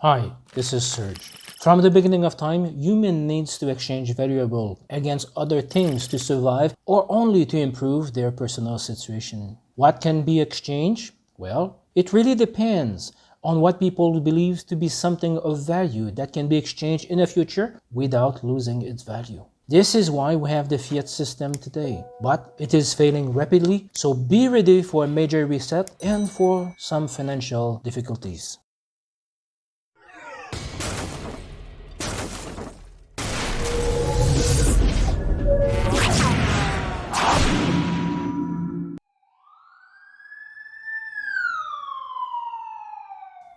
Hi, this is Serge. From the beginning of time, human needs to exchange variable against other things to survive or only to improve their personal situation. What can be exchanged? Well, it really depends on what people believe to be something of value that can be exchanged in the future without losing its value. This is why we have the fiat system today, but it is failing rapidly, so be ready for a major reset and for some financial difficulties.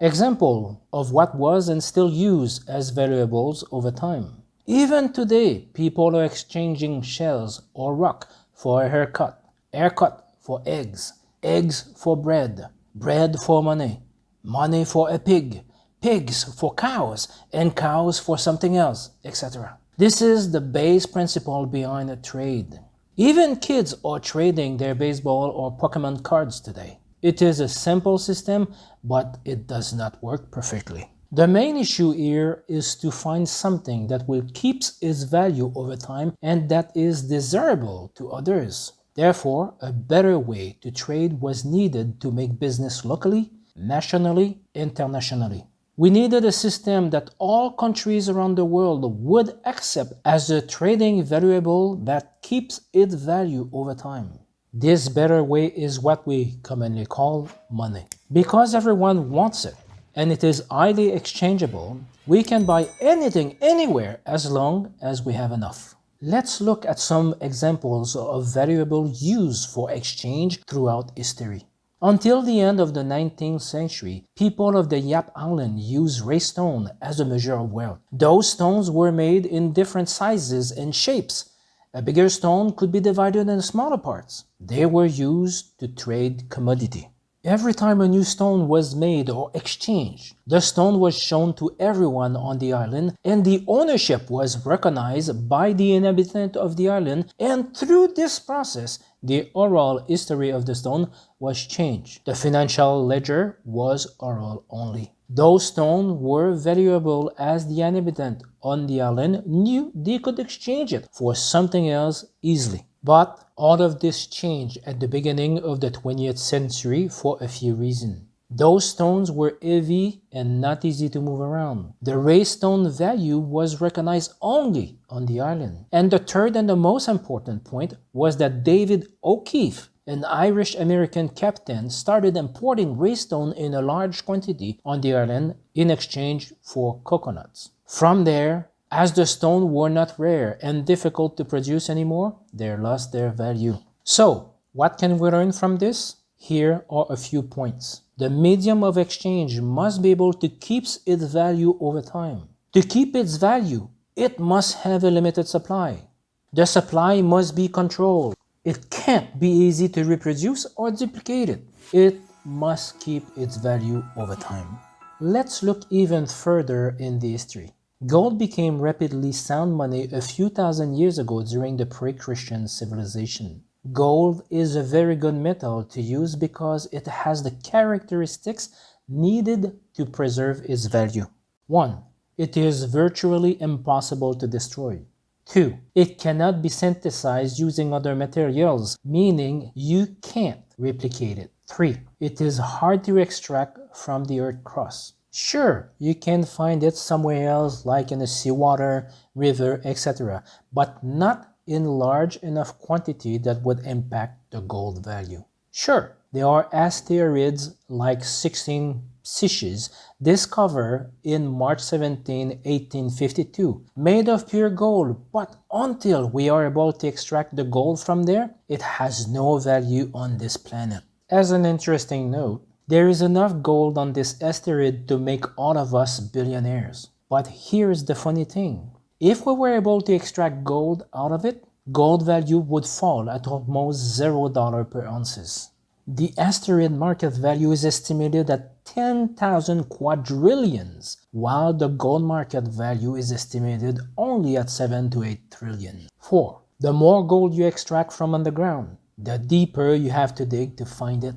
Example of what was and still used as variables over time. Even today, people are exchanging shells or rock for a haircut for eggs, eggs for bread, bread for money, money for a pig, pigs for cows, and cows for something else, etc. This is the base principle behind a trade. Even kids are trading their baseball or Pokemon cards today. It is a simple system, but it does not work perfectly. The main issue here is to find something that will keep its value over time and that is desirable to others. Therefore, a better way to trade was needed to make business locally, nationally, internationally. We needed a system that all countries around the world would accept as a trading variable that keeps its value over time. This better way is what we commonly call money. Because everyone wants it, and it is highly exchangeable, we can buy anything anywhere as long as we have enough. Let's look at some examples of variable used for exchange throughout history. Until the end of the 19th century, people of the Yap Island used ray stone as a measure of wealth. Those stones were made in different sizes and shapes. A bigger stone could be divided into smaller parts. They were used to trade commodity. Every time a new stone was made or exchanged, the stone was shown to everyone on the island and the ownership was recognized by the inhabitant of the island, and through this process, the oral history of the stone was changed. The financial ledger was oral only. Those stones were valuable as the inhabitant on the island knew they could exchange it for something else easily. But all of this changed at the beginning of the 20th century for a few reasons. Those stones were heavy and not easy to move around. The ray stone value was recognized only on the island. And the third and the most important point was that David O'Keefe, an Irish-American captain, started importing ray stone in a large quantity on the island in exchange for coconuts. From there, as the stones were not rare and difficult to produce anymore, they lost their value. So, what can we learn from this? Here are a few points. The medium of exchange must be able to keep its value over time. To keep its value, it must have a limited supply. The supply must be controlled. It can't be easy to reproduce or duplicate it. It must keep its value over time. Let's look even further in the history. Gold became rapidly sound money a few thousand years ago during the pre-Christian civilization. Gold is a very good metal to use because it has the characteristics needed to preserve its value. 1. It is virtually impossible to destroy. 2. It cannot be synthesized using other materials, meaning you can't replicate it. 3. It is hard to extract from the earth crust. Sure, you can find it somewhere else like in the seawater, river, etc., but not in large enough quantity that would impact the gold value. Sure, there are asteroids like 16 Psyches discovered in March 17, 1852, made of pure gold, but until we are able to extract the gold from there, it has no value on this planet. As an interesting note, there is enough gold on this asteroid to make all of us billionaires. But here's the funny thing. If we were able to extract gold out of it, gold value would fall at almost $0 per ounce. The asteroid market value is estimated at 10,000 quadrillions, while the gold market value is estimated only at 7 to 8 trillion. 4. The more gold you extract from underground, the deeper you have to dig to find it.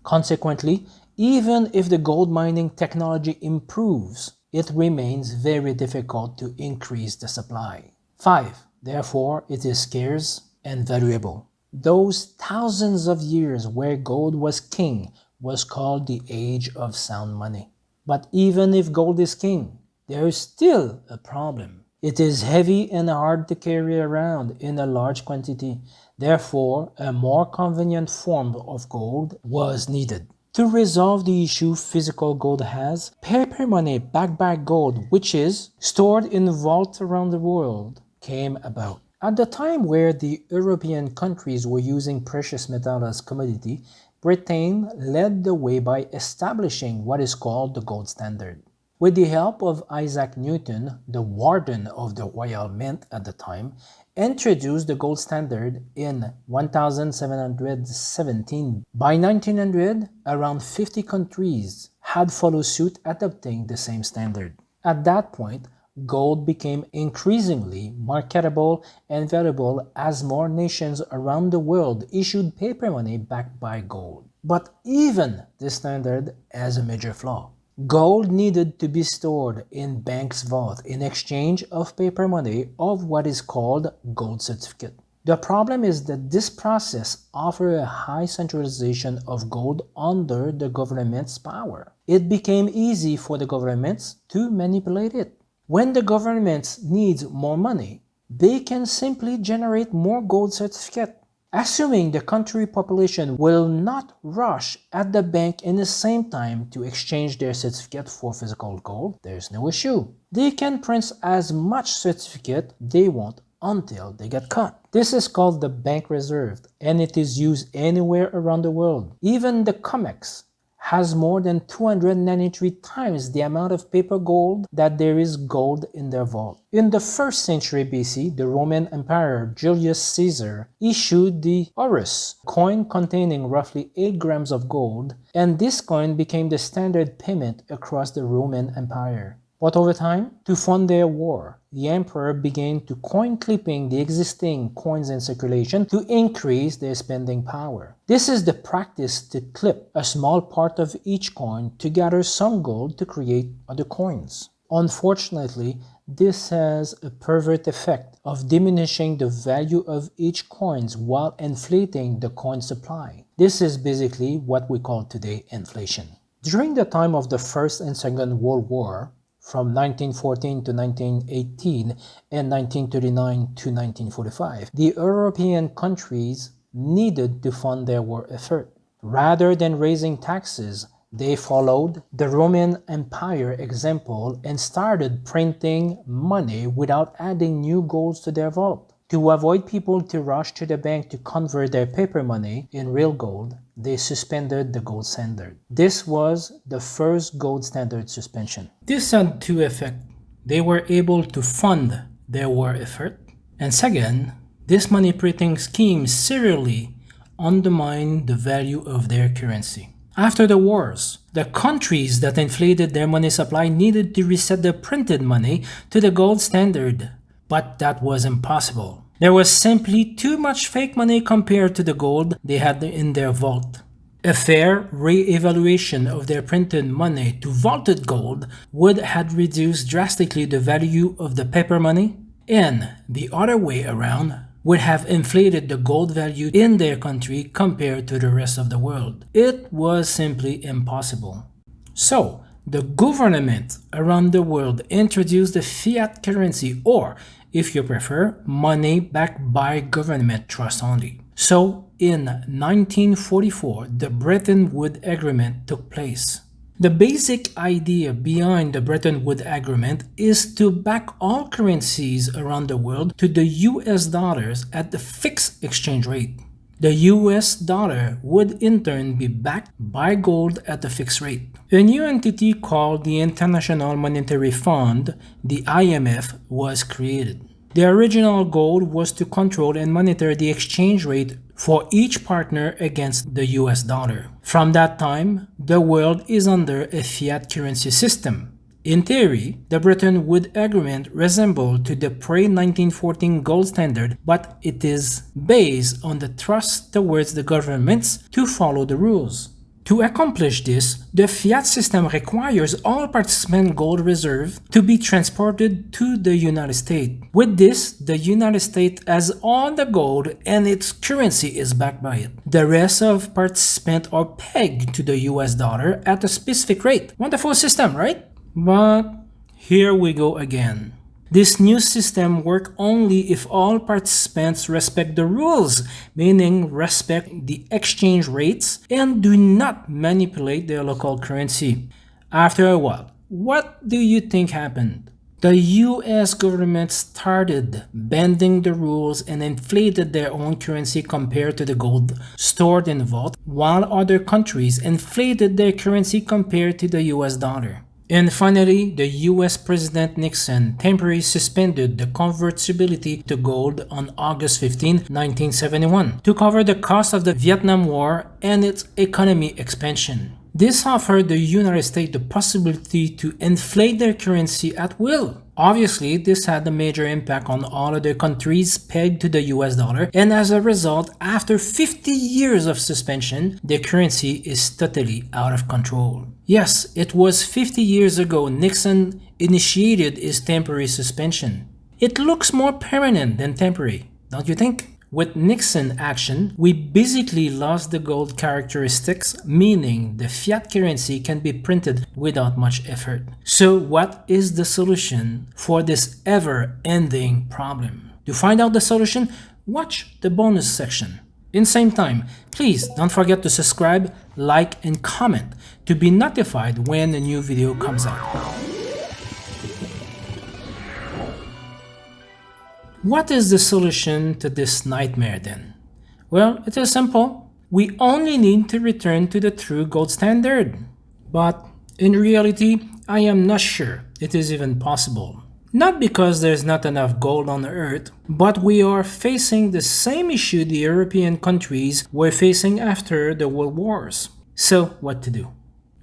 Consequently, even if the gold mining technology improves, it remains very difficult to increase the supply. 5. Therefore, it is scarce and valuable. Those thousands of years where gold was king was called the age of sound money. But even if gold is king, there is still a problem. It is heavy and hard to carry around in a large quantity. Therefore, a more convenient form of gold was needed. To resolve the issue physical gold has, paper money backed by gold, which is stored in vaults around the world, came about. At the time where the European countries were using precious metal as commodity, Britain led the way by establishing what is called the gold standard. With the help of Isaac Newton, the warden of the Royal Mint at the time, introduced the gold standard in 1717. By 1900, around 50 countries had followed suit adopting the same standard. At that point, gold became increasingly marketable and valuable as more nations around the world issued paper money backed by gold. But even this standard has a major flaw. Gold needed to be stored in banks' vault in exchange of paper money of what is called gold certificate. The problem is that this process offers a high centralization of gold under the government's power. It became easy for the governments to manipulate it. When the government needs more money, they can simply generate more gold certificate. Assuming the country population will not rush at the bank in the same time to exchange their certificate for physical gold, there's no issue. They can print as much certificate they want until they get caught. This is called the bank reserve, and it is used anywhere around the world. Even the COMEX has more than 293 times the amount of paper gold that there is gold in their vault. In the 1st century BC, the Roman Emperor Julius Caesar issued the Aurus, coin containing roughly 8 grams of gold, and this coin became the standard payment across the Roman Empire. But over time, to fund their war, the emperor began to coin clipping the existing coins in circulation to increase their spending power. This is the practice to clip a small part of each coin to gather some gold to create other coins. Unfortunately, this has a perverse effect of diminishing the value of each coin while inflating the coin supply. This is basically what we call today inflation. During the time of the First and Second World War, from 1914 to 1918 and 1939 to 1945, the European countries needed to fund their war effort. Rather than raising taxes, they followed the Roman Empire example and started printing money without adding new golds to their vault. To avoid people to rush to the bank to convert their paper money in real gold, they suspended the gold standard. This was the first gold standard suspension. This had two effects. They were able to fund their war effort, and second, this money printing scheme severely undermined the value of their currency. After the wars, the countries that inflated their money supply needed to reset the printed money to the gold standard, but that was impossible. There was simply too much fake money compared to the gold they had in their vault. A fair re-evaluation of their printed money to vaulted gold would have reduced drastically the value of the paper money, and the other way around would have inflated the gold value in their country compared to the rest of the world. It was simply impossible. So, the government around the world introduced the fiat currency, or, if you prefer, money backed by government trust only. So, in 1944, the Bretton Woods Agreement took place. The basic idea behind the Bretton Woods Agreement is to back all currencies around the world to the US dollars at the fixed exchange rate. The US dollar would in turn be backed by gold at the fixed rate. A new entity called the International Monetary Fund, the IMF, was created. The original goal was to control and monitor the exchange rate for each partner against the US dollar. From that time, the world is under a fiat currency system. In theory, the Bretton Woods Agreement resembled to the pre-1914 gold standard, but it is based on the trust towards the governments to follow the rules. To accomplish this, the fiat system requires all participant gold reserve to be transported to the United States. With this, the United States has all the gold and its currency is backed by it. The rest of participants are pegged to the US dollar at a specific rate. Wonderful system, right? But here we go again. This new system works only if all participants respect the rules, meaning respect the exchange rates and do not manipulate their local currency. After a while, what do you think happened? The US government started bending the rules and inflated their own currency compared to the gold stored in the vault, while other countries inflated their currency compared to the US dollar. And finally, the US President Nixon temporarily suspended the convertibility to gold on August 15, 1971, to cover the cost of the Vietnam War and its economic expansion. This offered the United States the possibility to inflate their currency at will. Obviously, this had a major impact on all other countries pegged to the US dollar, and as a result, after 50 years of suspension, the currency is totally out of control. Yes, it was 50 years ago Nixon initiated his temporary suspension. It looks more permanent than temporary, don't you think? With Nixon action, we basically lost the gold characteristics, meaning the fiat currency can be printed without much effort. So what is the solution for this ever-ending problem? To find out the solution, watch the bonus section. In same time, please don't forget to subscribe, like, and comment to be notified when a new video comes out. What is the solution to this nightmare then? Well, it is simple. We only need to return to the true gold standard. But in reality, I am not sure it is even possible. Not because there's not enough gold on Earth, but we are facing the same issue the European countries were facing after the World Wars. So what to do?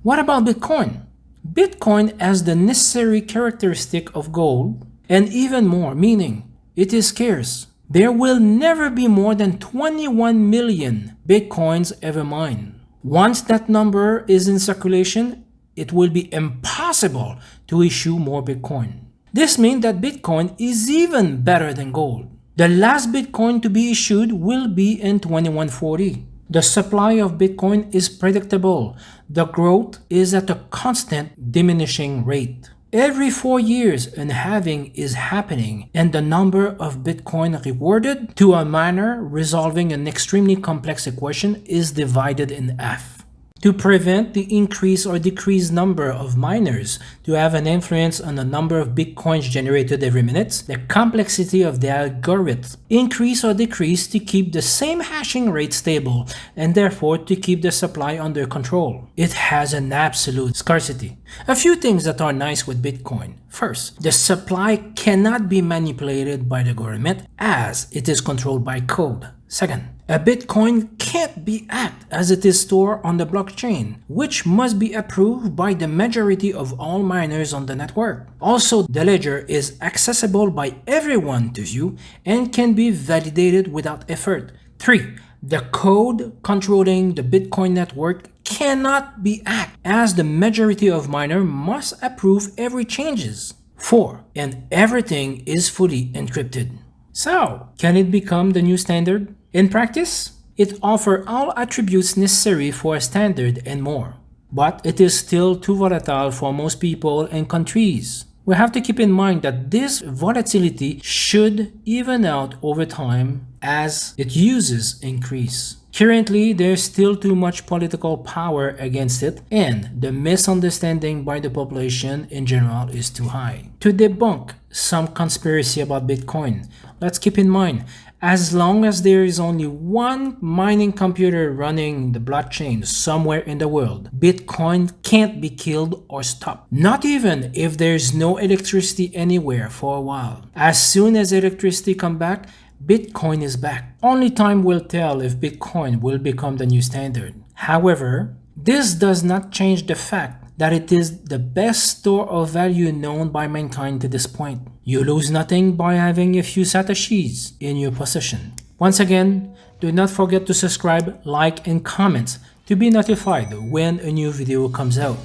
What about Bitcoin? Bitcoin has the necessary characteristic of gold and even more, meaning it is scarce. There will never be more than 21 million Bitcoins ever mined. Once that number is in circulation, it will be impossible to issue more Bitcoin. This means that Bitcoin is even better than gold. The last Bitcoin to be issued will be in 2140. The supply of Bitcoin is predictable. The growth is at a constant diminishing rate. Every 4 years an halving is happening and the number of Bitcoin rewarded to a miner resolving an extremely complex equation is divided in half. To prevent the increase or decrease number of miners to have an influence on the number of Bitcoins generated every minute, the complexity of the algorithm increase or decrease to keep the same hashing rate stable and therefore to keep the supply under control. It has an absolute scarcity. A few things that are nice with Bitcoin. First, the supply cannot be manipulated by the government as it is controlled by code. Second, a Bitcoin can't be hacked as it is stored on the blockchain, which must be approved by the majority of all miners on the network. Also, the ledger is accessible by everyone to view and can be validated without effort. 3. The code controlling the Bitcoin network cannot be hacked as the majority of miners must approve every changes. 4. And everything is fully encrypted. So, can it become the new standard? In practice, it offers all attributes necessary for a standard and more. But it is still too volatile for most people and countries. We have to keep in mind that this volatility should even out over time as its uses increase. Currently, there's still too much political power against it, and the misunderstanding by the population in general is too high. To debunk some conspiracy about Bitcoin, let's keep in mind, as long as there is only one mining computer running the blockchain somewhere in the world, Bitcoin can't be killed or stopped. Not even if there's no electricity anywhere for a while. As soon as electricity comes back, Bitcoin is back. Only time will tell if Bitcoin will become the new standard. However, this does not change the fact that it is the best store of value known by mankind to this point. You lose nothing by having a few satoshis in your possession. Once again, do not forget to subscribe, like, and comment to be notified when a new video comes out.